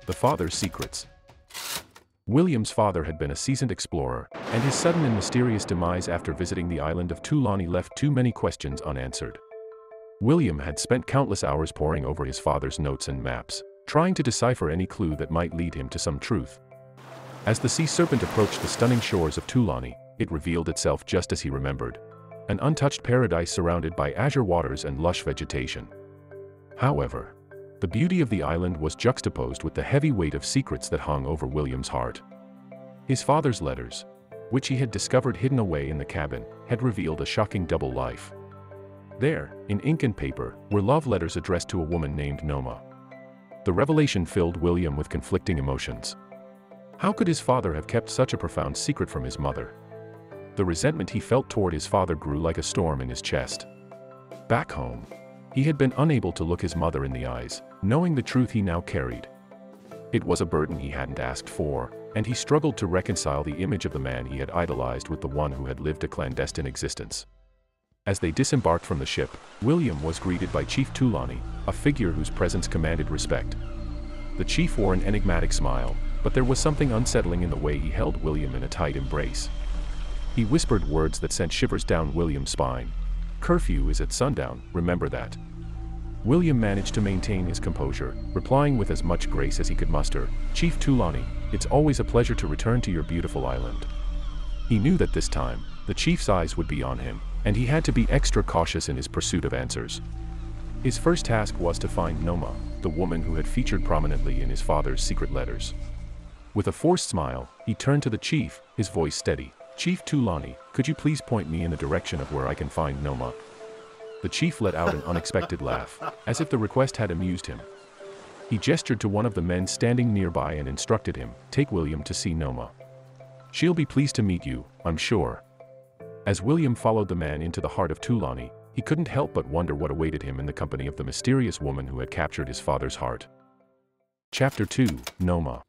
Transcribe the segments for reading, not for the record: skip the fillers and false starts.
The Father's Secrets. William's father had been a seasoned explorer, and his sudden and mysterious demise after visiting the island of Tulani left too many questions unanswered. William had spent countless hours poring over his father's notes and maps, trying to decipher any clue that might lead him to some truth. As the sea serpent approached the stunning shores of Tulani, it revealed itself just as he remembered. An untouched paradise surrounded by azure waters and lush vegetation. However, the beauty of the island was juxtaposed with the heavy weight of secrets that hung over William's heart. His father's letters, which he had discovered hidden away in the cabin, had revealed a shocking double life. There, in ink and paper, were love letters addressed to a woman named Noma. The revelation filled William with conflicting emotions. How could his father have kept such a profound secret from his mother? The resentment he felt toward his father grew like a storm in his chest. Back home, he had been unable to look his mother in the eyes, knowing the truth he now carried. It was a burden he hadn't asked for, and he struggled to reconcile the image of the man he had idolized with the one who had lived a clandestine existence. As they disembarked from the ship, William was greeted by Chief Thulani, a figure whose presence commanded respect. The chief wore an enigmatic smile, but there was something unsettling in the way he held William in a tight embrace. He whispered words that sent shivers down William's spine. "Curfew is at sundown, remember that." William managed to maintain his composure, replying with as much grace as he could muster, "Chief Tulani, it's always a pleasure to return to your beautiful island." He knew that this time, the chief's eyes would be on him, and he had to be extra cautious in his pursuit of answers. His first task was to find Noma, the woman who had featured prominently in his father's secret letters. With a forced smile, he turned to the chief, his voice steady. "Chief Tulani, could you please point me in the direction of where I can find Noma?" The chief let out an unexpected laugh, as if the request had amused him. He gestured to one of the men standing nearby and instructed him, "Take William to see Noma. She'll be pleased to meet you, I'm sure." As William followed the man into the heart of Tulani, he couldn't help but wonder what awaited him in the company of the mysterious woman who had captured his father's heart. Chapter 2, Noma.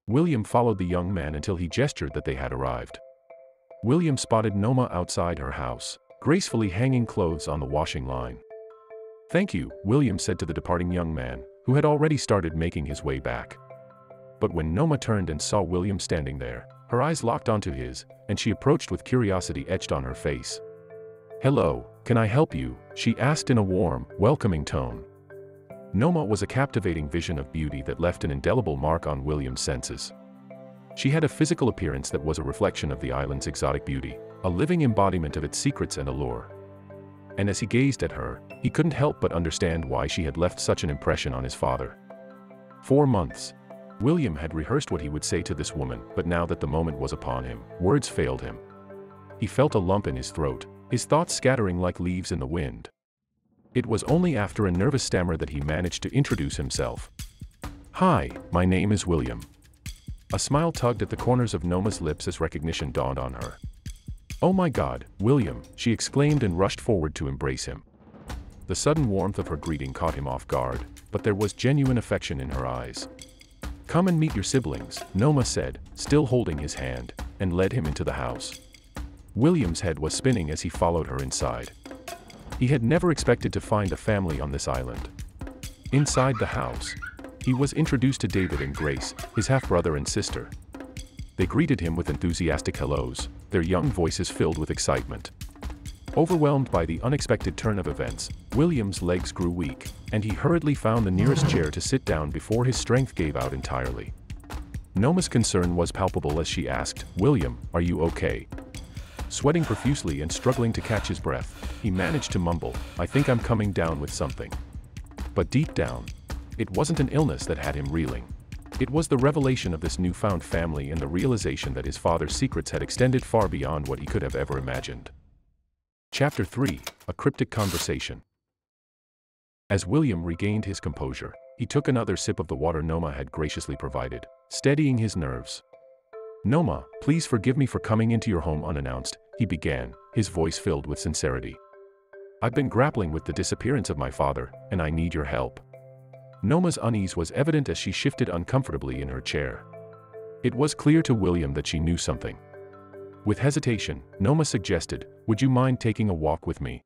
William followed the young man until he gestured that they had arrived. William spotted Noma outside her house, gracefully hanging clothes on the washing line. "Thank you," William said to the departing young man, who had already started making his way back. But when Noma turned and saw William standing there, her eyes locked onto his, and she approached with curiosity etched on her face. "Hello, can I help you?" she asked in a warm, welcoming tone. Noma was a captivating vision of beauty that left an indelible mark on William's senses. She had a physical appearance that was a reflection of the island's exotic beauty, a living embodiment of its secrets and allure. And as he gazed at her, he couldn't help but understand why she had left such an impression on his father. 4 months. William had rehearsed what he would say to this woman, but now that the moment was upon him, words failed him. He felt a lump in his throat, his thoughts scattering like leaves in the wind. It was only after a nervous stammer that he managed to introduce himself. "Hi, my name is William." A smile tugged at the corners of Noma's lips as recognition dawned on her. "Oh my God, William," she exclaimed and rushed forward to embrace him. The sudden warmth of her greeting caught him off guard, but there was genuine affection in her eyes. "Come and meet your siblings," Noma said, still holding his hand, and led him into the house. William's head was spinning as he followed her inside. He had never expected to find a family on this island. Inside the house, he was introduced to David and Grace, his half-brother and sister. They greeted him with enthusiastic hellos, their young voices filled with excitement. Overwhelmed by the unexpected turn of events, William's legs grew weak, and he hurriedly found the nearest chair to sit down before his strength gave out entirely. Noma's concern was palpable as she asked, "William, are you okay?" Sweating profusely and struggling to catch his breath, he managed to mumble, "I think I'm coming down with something." But deep down, it wasn't an illness that had him reeling. It was the revelation of this newfound family and the realization that his father's secrets had extended far beyond what he could have ever imagined. Chapter 3, A Cryptic Conversation. As William regained his composure, he took another sip of the water Noma had graciously provided, steadying his nerves. "Noma, please forgive me for coming into your home unannounced," he began, his voice filled with sincerity. "I've been grappling with the disappearance of my father, and I need your help." Noma's unease was evident as she shifted uncomfortably in her chair. It was clear to William that she knew something. With hesitation, Noma suggested, "Would you mind taking a walk with me?"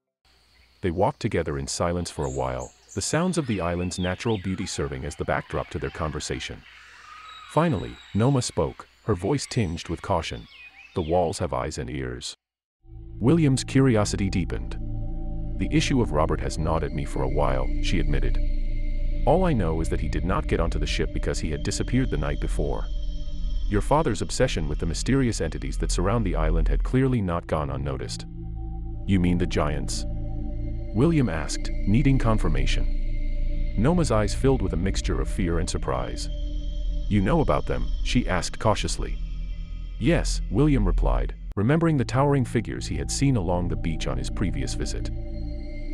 They walked together in silence for a while, the sounds of the island's natural beauty serving as the backdrop to their conversation. Finally, Noma spoke, her voice tinged with caution. The walls have eyes and ears. William's curiosity deepened. The issue of Robert has gnawed at me for a while, she admitted. All I know is that he did not get onto the ship because he had disappeared the night before. Your father's obsession with the mysterious entities that surround the island had clearly not gone unnoticed. You mean the giants? William asked, needing confirmation. Noma's eyes filled with a mixture of fear and surprise. You know about them? She asked cautiously. Yes, William replied, remembering the towering figures he had seen along the beach on his previous visit.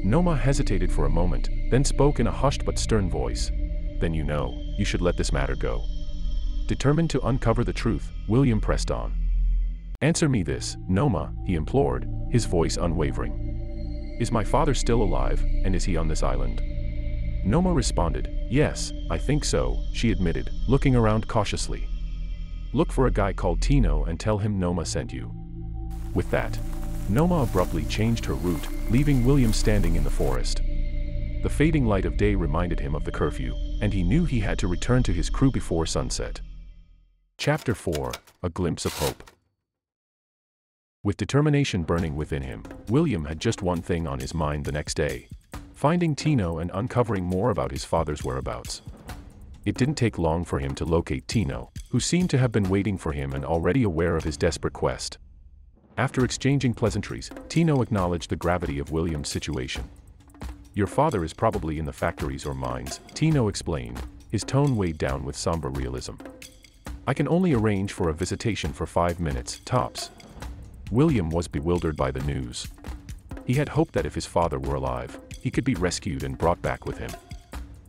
Noma hesitated for a moment, then spoke in a hushed but stern voice. Then you know, you should let this matter go. Determined to uncover the truth, William pressed on. Answer me this, Noma, he implored, his voice unwavering. Is my father still alive, and is he on this island? Noma responded, yes, I think so, she admitted, looking around cautiously. Look for a guy called Tino and tell him Noma sent you. With that, Noma abruptly changed her route, leaving William standing in the forest. The fading light of day reminded him of the curfew, and he knew he had to return to his crew before sunset. Chapter 4, A Glimpse of Hope. With determination burning within him, William had just one thing on his mind the next day: finding Tino and uncovering more about his father's whereabouts. It didn't take long for him to locate Tino, who seemed to have been waiting for him and already aware of his desperate quest. After exchanging pleasantries, Tino acknowledged the gravity of William's situation. Your father is probably in the factories or mines, Tino explained, his tone weighed down with somber realism. I can only arrange for a visitation for 5 minutes, tops. William was bewildered by the news. He had hoped that if his father were alive, he could be rescued and brought back with him.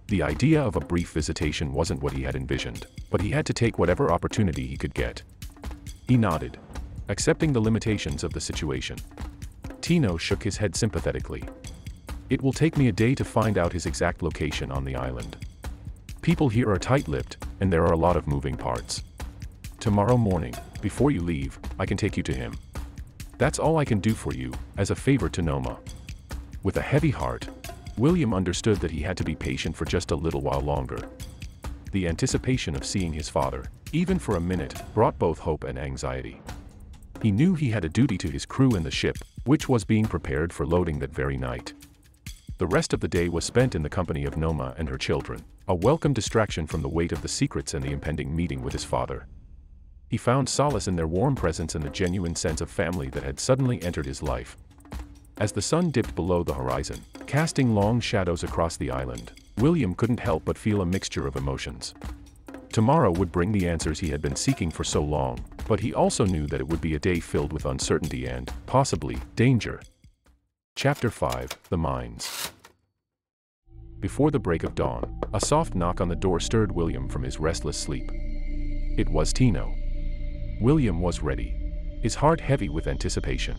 The idea of a brief visitation wasn't what he had envisioned, but he had to take whatever opportunity he could get. He nodded, accepting the limitations of the situation. Tino shook his head sympathetically. It will take me a day to find out his exact location on the island. People here are tight-lipped, and there are a lot of moving parts. Tomorrow morning, before you leave, I can take you to him. That's all I can do for you, as a favor to Noma. With a heavy heart, William understood that he had to be patient for just a little while longer. The anticipation of seeing his father, even for a minute, brought both hope and anxiety. He knew he had a duty to his crew in the ship, which was being prepared for loading that very night. The rest of the day was spent in the company of Noma and her children, a welcome distraction from the weight of the secrets and the impending meeting with his father. He found solace in their warm presence and the genuine sense of family that had suddenly entered his life. As the sun dipped below the horizon, casting long shadows across the island, William couldn't help but feel a mixture of emotions. Tomorrow would bring the answers he had been seeking for so long, but he also knew that it would be a day filled with uncertainty and, possibly, danger. Chapter 5, The Mines. Before the break of dawn, a soft knock on the door stirred William from his restless sleep. It was Tino. William was ready, his heart heavy with anticipation.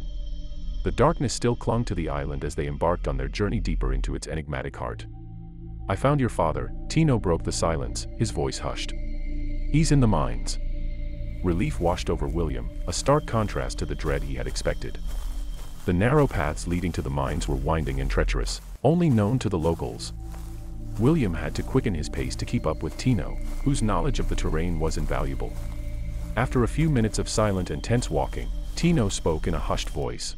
The darkness still clung to the island as they embarked on their journey deeper into its enigmatic heart. I found your father, Tino broke the silence, his voice hushed. He's in the mines. Relief washed over William, a stark contrast to the dread he had expected. The narrow paths leading to the mines were winding and treacherous, only known to the locals. William had to quicken his pace to keep up with Tino, whose knowledge of the terrain was invaluable. After a few minutes of silent and tense walking, Tino spoke in a hushed voice.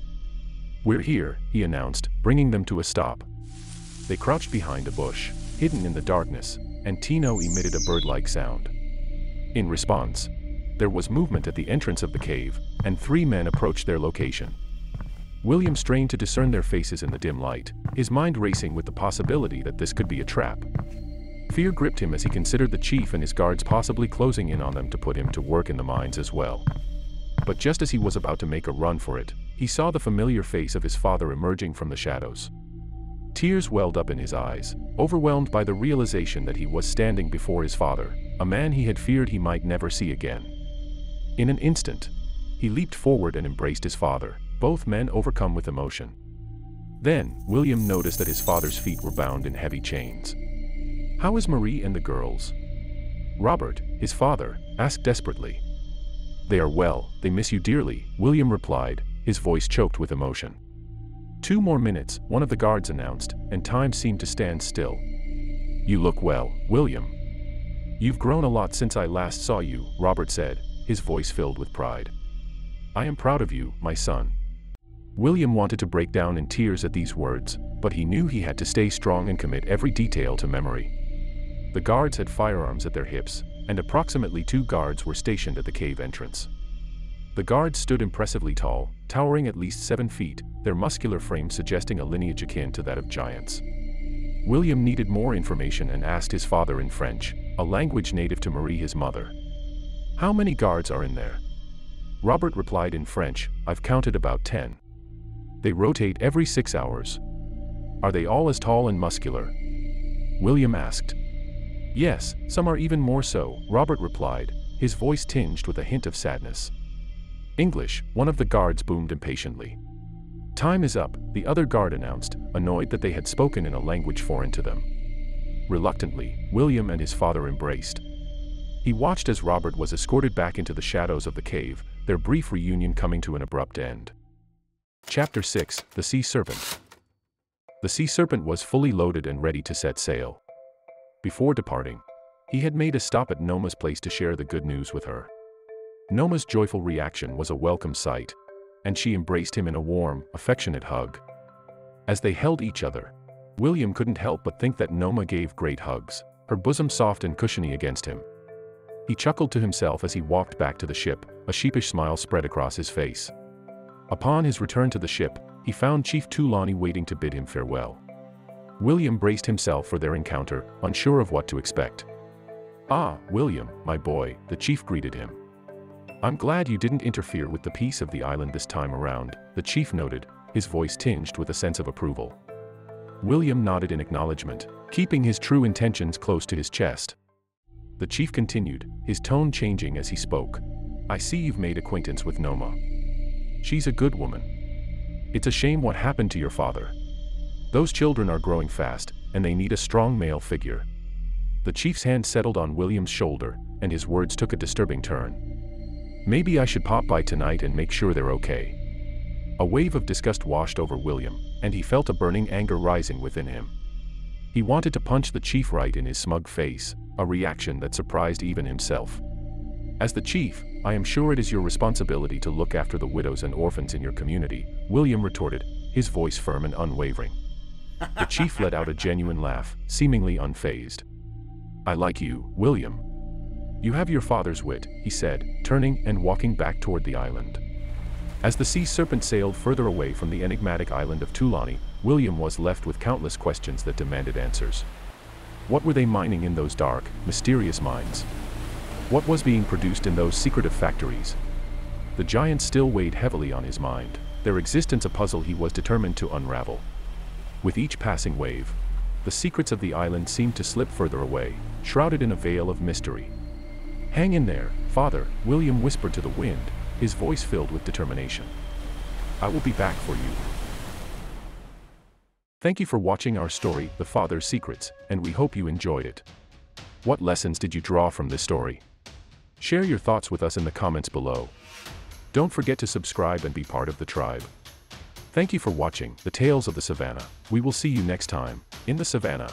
We're here, he announced, bringing them to a stop. They crouched behind a bush, hidden in the darkness, and Tino emitted a bird-like sound. In response, there was movement at the entrance of the cave, and 3 men approached their location. William strained to discern their faces in the dim light, his mind racing with the possibility that this could be a trap. Fear gripped him as he considered the chief and his guards possibly closing in on them to put him to work in the mines as well. But just as he was about to make a run for it, he saw the familiar face of his father emerging from the shadows. Tears welled up in his eyes, overwhelmed by the realization that he was standing before his father, a man he had feared he might never see again. In an instant, he leaped forward and embraced his father, both men overcome with emotion. Then, William noticed that his father's feet were bound in heavy chains. How is Marie and the girls? Robert, his father, asked desperately. They are well, they miss you dearly, William replied, his voice choked with emotion. 2 more minutes, one of the guards announced, and time seemed to stand still. You look well, William. You've grown a lot since I last saw you, Robert said, his voice filled with pride. I am proud of you, my son. William wanted to break down in tears at these words, but he knew he had to stay strong and commit every detail to memory. The guards had firearms at their hips, and approximately 2 guards were stationed at the cave entrance. The guards stood impressively tall, towering at least 7 feet, their muscular frame suggesting a lineage akin to that of giants. William needed more information and asked his father in French, a language native to Marie, his mother. How many guards are in there? Robert replied in French, I've counted about 10. They rotate every 6 hours. Are they all as tall and muscular? William asked. Yes, some are even more so, Robert replied, his voice tinged with a hint of sadness. English, one of the guards boomed impatiently. Time is up, the other guard announced, annoyed that they had spoken in a language foreign to them. Reluctantly, William and his father embraced. He watched as Robert was escorted back into the shadows of the cave, their brief reunion coming to an abrupt end. Chapter 6, The Sea Serpent. The sea serpent was fully loaded and ready to set sail. Before departing, he had made a stop at Noma's place to share the good news with her. Noma's joyful reaction was a welcome sight, and she embraced him in a warm, affectionate hug. As they held each other, William couldn't help but think that Noma gave great hugs, her bosom soft and cushiony against him. He chuckled to himself as he walked back to the ship, a sheepish smile spread across his face. Upon his return to the ship, he found Chief Thulani waiting to bid him farewell. William braced himself for their encounter, unsure of what to expect. Ah, William, my boy, the chief greeted him. I'm glad you didn't interfere with the peace of the island this time around, the chief noted, his voice tinged with a sense of approval. William nodded in acknowledgement, keeping his true intentions close to his chest. The chief continued, his tone changing as he spoke. I see you've made acquaintance with Noma. She's a good woman. It's a shame what happened to your father. Those children are growing fast, and they need a strong male figure. The chief's hand settled on William's shoulder, and his words took a disturbing turn. Maybe I should pop by tonight and make sure they're okay. A wave of disgust washed over William, and he felt a burning anger rising within him. He wanted to punch the chief right in his smug face, a reaction that surprised even himself. As the chief, I am sure it is your responsibility to look after the widows and orphans in your community, William retorted, his voice firm and unwavering. The chief let out a genuine laugh, seemingly unfazed. I like you, William. You have your father's wit, he said, turning and walking back toward the island. As the sea serpent sailed further away from the enigmatic island of Tulani, William was left with countless questions that demanded answers. What were they mining in those dark, mysterious mines? What was being produced in those secretive factories? The giants still weighed heavily on his mind, their existence a puzzle he was determined to unravel. With each passing wave, the secrets of the island seemed to slip further away, shrouded in a veil of mystery. Hang in there, father, William whispered to the wind, his voice filled with determination. I will be back for you. Thank you for watching our story, The Father's Secrets, and we hope you enjoyed it. What lessons did you draw from this story? Share your thoughts with us in the comments below. Don't forget to subscribe and be part of the tribe. Thank you for watching The Tales of the Savannah. We will see you next time, in the Savannah.